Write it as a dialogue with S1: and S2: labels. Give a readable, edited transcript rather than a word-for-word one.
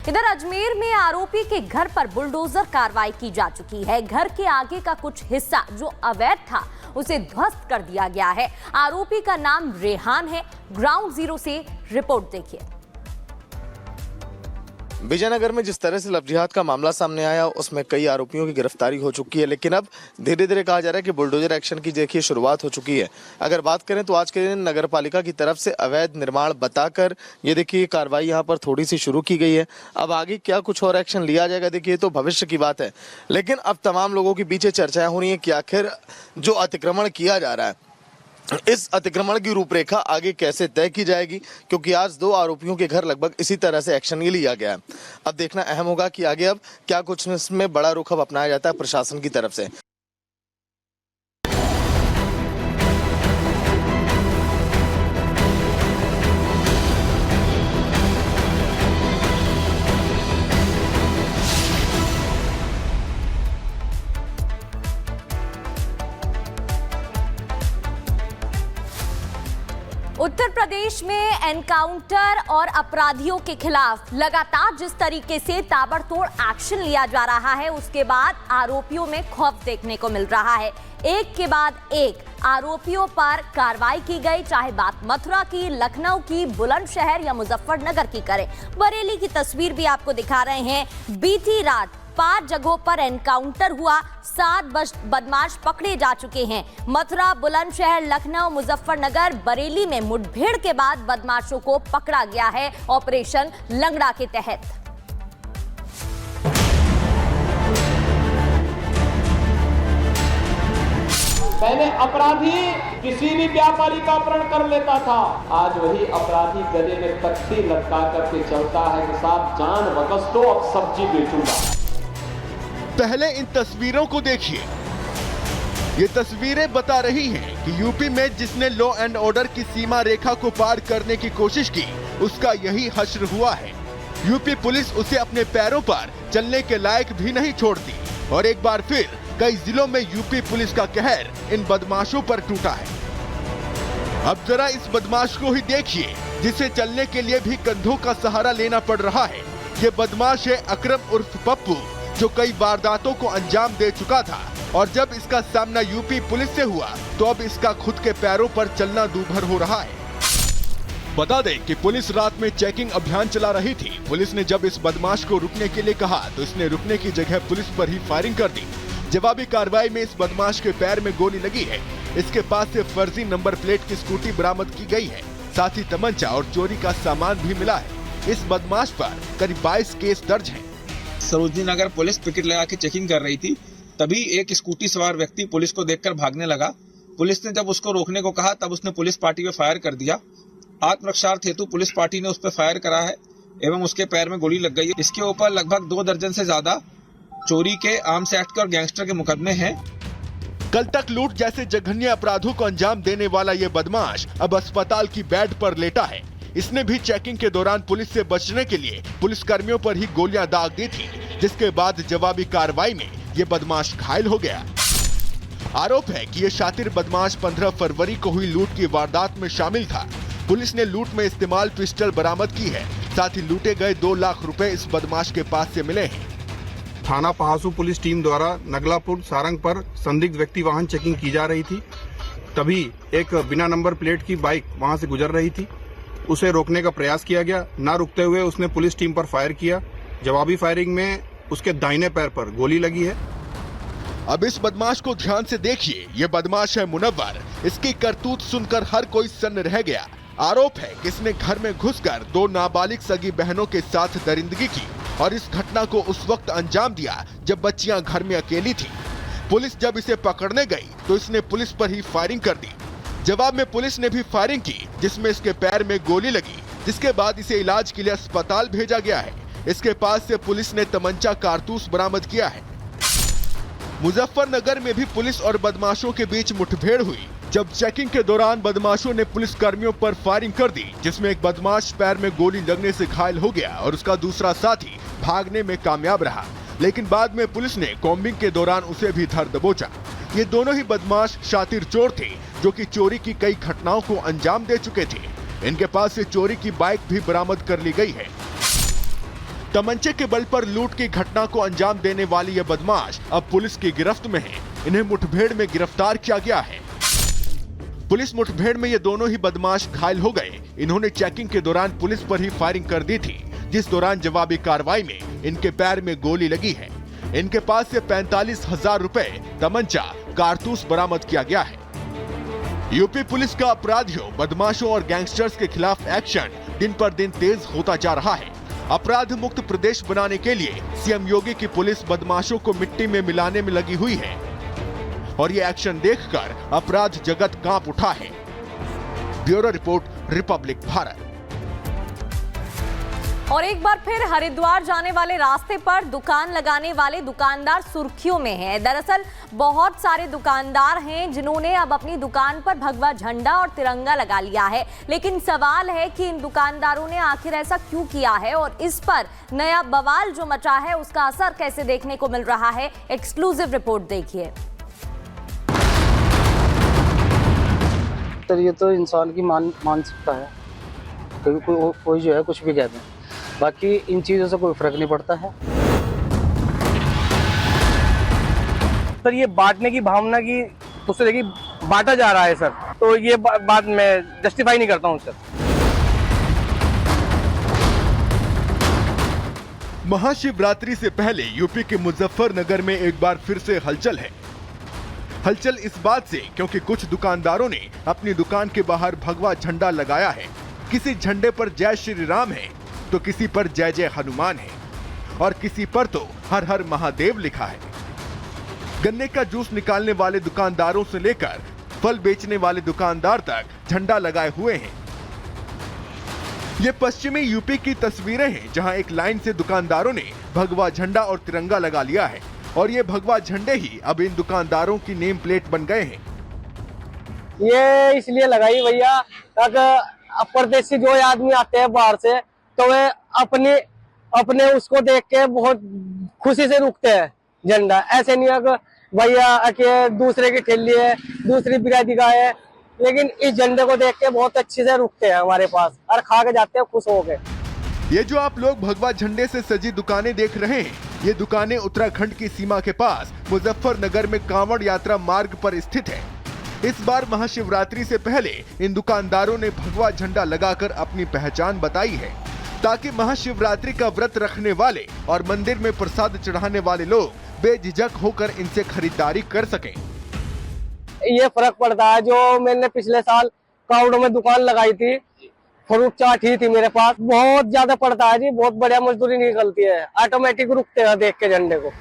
S1: इधर अजमेर में आरोपी के घर पर बुलडोजर कार्रवाई की जा चुकी है। घर के आगे का कुछ हिस्सा जो अवैध था उसे ध्वस्त कर दिया गया है। आरोपी का नाम रेहान है। ग्राउंड जीरो से रिपोर्ट देखिए।
S2: विजयनगर में जिस तरह से लव जिहाद का मामला सामने आया उसमें कई आरोपियों की गिरफ्तारी हो चुकी है, लेकिन अब धीरे धीरे कहा जा रहा है कि बुलडोजर एक्शन की देखिए शुरुआत हो चुकी है। अगर बात करें तो आज के दिन नगर पालिका की तरफ से अवैध निर्माण बताकर ये देखिए कार्रवाई यहाँ पर थोड़ी सी शुरू की गई है। अब आगे क्या कुछ और एक्शन लिया जाएगा देखिए तो भविष्य की बात है, लेकिन अब तमाम लोगों के पीछे चर्चाएं हो रही है कि आखिर जो अतिक्रमण किया जा रहा है इस अतिक्रमण की रूपरेखा आगे कैसे तय की जाएगी, क्योंकि आज दो आरोपियों के घर लगभग इसी तरह से एक्शन ये लिया गया है। अब देखना अहम होगा कि आगे अब क्या कुछ इसमें बड़ा रुख अब अपनाया जाता है प्रशासन की तरफ से।
S1: उत्तर प्रदेश में एनकाउंटर और अपराधियों के खिलाफ लगातार जिस तरीके से ताबड़तोड़ एक्शन लिया जा रहा है उसके बाद आरोपियों में खौफ देखने को मिल रहा है। एक के बाद एक आरोपियों पर कार्रवाई की गई, चाहे बात मथुरा की, लखनऊ की, बुलंदशहर या मुजफ्फरनगर की करें। बरेली की तस्वीर भी आपको दिखा रहे हैं। बीती रात 5 जगहों पर एनकाउंटर हुआ, 7 बदमाश पकड़े जा चुके हैं। मथुरा, बुलंदशहर, लखनऊ, मुजफ्फरनगर, बरेली में मुठभेड़ के बाद बदमाशों को पकड़ा गया है ऑपरेशन लंगड़ा के तहत।
S3: पहले अपराधी किसी भी व्यापारी का अपहरण कर लेता था, आज वही अपराधी गले में तख्ती लटका करके चलता है कि साहब जान बकस दो, अब सब्जी बेचूंगा।
S4: पहले इन तस्वीरों को देखिए। ये तस्वीरें बता रही हैं कि यूपी में जिसने लॉ एंड ऑर्डर की सीमा रेखा को पार करने की कोशिश की उसका यही हश्र हुआ है। यूपी पुलिस उसे अपने पैरों पर चलने के लायक भी नहीं छोड़ती और एक बार फिर कई जिलों में यूपी पुलिस का कहर इन बदमाशों पर टूटा है। अब जरा इस बदमाश को ही देखिए जिसे चलने के लिए भी कंधों का सहारा लेना पड़ रहा है। ये बदमाश है अकरम उर्फ पप्पू, जो कई वारदातों को अंजाम दे चुका था और जब इसका सामना यूपी पुलिस से हुआ तो अब इसका खुद के पैरों पर चलना दूभर हो रहा है। बता दें कि पुलिस रात में चेकिंग अभियान चला रही थी। पुलिस ने जब इस बदमाश को रुकने के लिए कहा तो इसने रुकने की जगह पुलिस पर ही फायरिंग कर दी। जवाबी कार्रवाई में इस बदमाश के पैर में गोली लगी है। इसके पास से फर्जी नंबर प्लेट की स्कूटी बरामद की गई है, साथ ही तमंचा और चोरी का सामान भी मिला है। इस बदमाश पर करीब 22 केस दर्ज हैं।
S5: सरोजनी नगर पुलिस पिकेट लगा के चेकिंग कर रही थी, तभी एक स्कूटी सवार व्यक्ति पुलिस को देखकर भागने लगा। पुलिस ने जब उसको रोकने को कहा तब उसने पुलिस पार्टी पे फायर कर दिया। आत्मरक्षार्थ हेतु पुलिस पार्टी ने उस पर फायर करा है एवं उसके पैर में गोली लग गई है। इसके ऊपर लगभग 2 दर्जन से ज्यादा चोरी के, आर्म्स एक्ट के और गैंगस्टर के मुकदमे हैं।
S4: कल तक लूट जैसे जघन्य अपराधों को अंजाम देने वाला ये बदमाश अब अस्पताल की बेड पर लेटा है। इसने भी चेकिंग के दौरान पुलिस से बचने के लिए पुलिस कर्मियों पर ही गोलियां दाग दी थी, जिसके बाद जवाबी कार्रवाई में ये बदमाश घायल हो गया। आरोप है कि ये शातिर बदमाश 15 फरवरी को हुई लूट की वारदात में शामिल था। पुलिस ने लूट में इस्तेमाल पिस्टल बरामद की है, साथ ही लूटे गए 2 लाख रुपए इस बदमाश के पास से मिले हैं।
S6: थाना पहासू पुलिस टीम द्वारा नगलापुर सारंग पर संदिग्ध व्यक्ति वाहन चेकिंग की जा रही थी, तभी एक बिना नंबर प्लेट की बाइक वहां से गुजर रही थी। उसे रोकने का प्रयास किया गया, ना रुकते हुए उसने पुलिस टीम पर फायर किया। जवाबी फायरिंग में उसके दाहिने पैर पर गोली लगी है।
S4: अब इस बदमाश को ध्यान से देखिए। ये बदमाश है मुनव्वर। इसकी करतूत सुनकर हर कोई सन्न रह गया। आरोप है कि इसने घर में घुसकर 2 नाबालिग सगी बहनों के साथ दरिंदगी की और इस घटना को उस वक्त अंजाम दिया जब बच्चियां घर में अकेली थी। पुलिस जब इसे पकड़ने गई तो इसने पुलिस पर ही फायरिंग कर दी। जवाब में पुलिस ने भी फायरिंग की, जिसमें इसके पैर में गोली लगी, जिसके बाद इसे इलाज के लिए अस्पताल भेजा गया है। इसके पास से पुलिस ने तमंचा कारतूस बरामद किया है। मुजफ्फरनगर में भी पुलिस और बदमाशों के बीच मुठभेड़ हुई, जब चेकिंग के दौरान बदमाशों ने पुलिस कर्मियों पर फायरिंग कर दी, जिसमें एक बदमाश पैर में गोली लगने से घायल हो गया और उसका दूसरा साथी भागने में कामयाब रहा, लेकिन बाद में पुलिस ने कॉम्बिंग के दौरान उसे भी धर दबोचा। ये दोनों ही बदमाश शातिर चोर थे, जो कि चोरी की कई घटनाओं को अंजाम दे चुके थे। इनके पास से चोरी की बाइक भी बरामद कर ली गई है। तमंचे के बल पर लूट की घटना को अंजाम देने वाली ये बदमाश अब पुलिस की गिरफ्त में है। इन्हें मुठभेड़ में गिरफ्तार किया गया है। पुलिस मुठभेड़ में ये दोनों ही बदमाश घायल हो गए। इन्होंने चेकिंग के दौरान पुलिस पर ही फायरिंग कर दी थी, जिस दौरान जवाबी कार्रवाई में इनके पैर में गोली लगी है। इनके पास से 45,000 रुपए, तमंचा, कारतूस बरामद किया गया है। यूपी पुलिस का अपराधियों, बदमाशों और गैंगस्टर्स के खिलाफ एक्शन दिन पर दिन तेज होता जा रहा है। अपराध मुक्त प्रदेश बनाने के लिए सीएम योगी की पुलिस बदमाशों को मिट्टी में मिलाने में लगी हुई है और ये एक्शन देखकर अपराध जगत कांप उठा है। Bureau report, Republic Bharat.
S1: और एक बार फिर हरिद्वार जाने वाले रास्ते पर दुकान लगाने वाले दुकानदार सुर्खियों में हैं। दरअसल बहुत सारे दुकानदार हैं जिन्होंने अब अपनी दुकान पर भगवा झंडा और तिरंगा लगा लिया है, लेकिन सवाल है कि इन दुकानदारों ने आखिर ऐसा क्यों किया है और इस पर नया बवाल जो मचा है उसका असर कैसे देखने को मिल रहा है। एक्सक्लूसिव रिपोर्ट देखिए।
S7: सर, ये तो इंसान की मानसिकता है। कभी कोई जो है कुछ भी कहते हैं, बाकी इन चीज़ों से कोई फर्क नहीं पड़ता है।
S8: सर, ये बांटने की भावना की उससे देखिए बांटा जा रहा है सर, तो ये बात मैं जस्टिफाई नहीं करता हूँ सर।
S4: महाशिवरात्रि से पहले यूपी के मुजफ्फरनगर में एक बार फिर से हलचल है। हलचल इस बात से क्योंकि कुछ दुकानदारों ने अपनी दुकान के बाहर भगवा झंडा लगाया है। किसी झंडे पर जय श्री राम है तो किसी पर जय जय हनुमान है और किसी पर तो हर हर महादेव लिखा है। गन्ने का जूस निकालने वाले दुकानदारों से लेकर फल बेचने वाले दुकानदार तक झंडा लगाए हुए हैं। ये पश्चिमी यूपी की तस्वीरें हैं जहां एक लाइन से दुकानदारों ने भगवा झंडा और तिरंगा लगा लिया है और ये भगवा झंडे ही अब इन दुकानदारों की नेम प्लेट बन गए हैं।
S8: ये इसलिए लगाई भैया ताकि परदेसी जो आदमी आते हैं बाहर से तो वे अपने उसको देख के बहुत खुशी से रुकते हैं झंडा। ऐसे नहीं है भैया के दूसरे की ठेली है, दूसरी बिरादरी का है, लेकिन इस झंडे को देख के बहुत अच्छे से रुकते हैं हमारे पास और खा के जाते हैं खुश हो गए।
S4: ये जो आप लोग भगवा झंडे से सजी दुकानें देख रहे हैं, ये दुकानें उत्तराखंड की सीमा के पास मुजफ्फरनगर में कांवड़ यात्रा मार्ग पर स्थित है। इस बार महाशिवरात्रि से पहले इन दुकानदारों ने भगवा झंडा लगाकर अपनी पहचान बताई है ताकि महाशिवरात्रि का व्रत रखने वाले और मंदिर में प्रसाद चढ़ाने वाले लोग बेझिझक होकर इनसे खरीदारी कर सकें।
S8: ये फर्क पड़ता है। जो मैंने पिछले साल कावड़ों में दुकान लगाई थी, फ्रूट चाट ही थी मेरे पास, बहुत ज्यादा पड़ता है जी। बहुत बढ़िया मजदूरी निकलती है, ऑटोमेटिक रुकते हैं देख के झंडे को।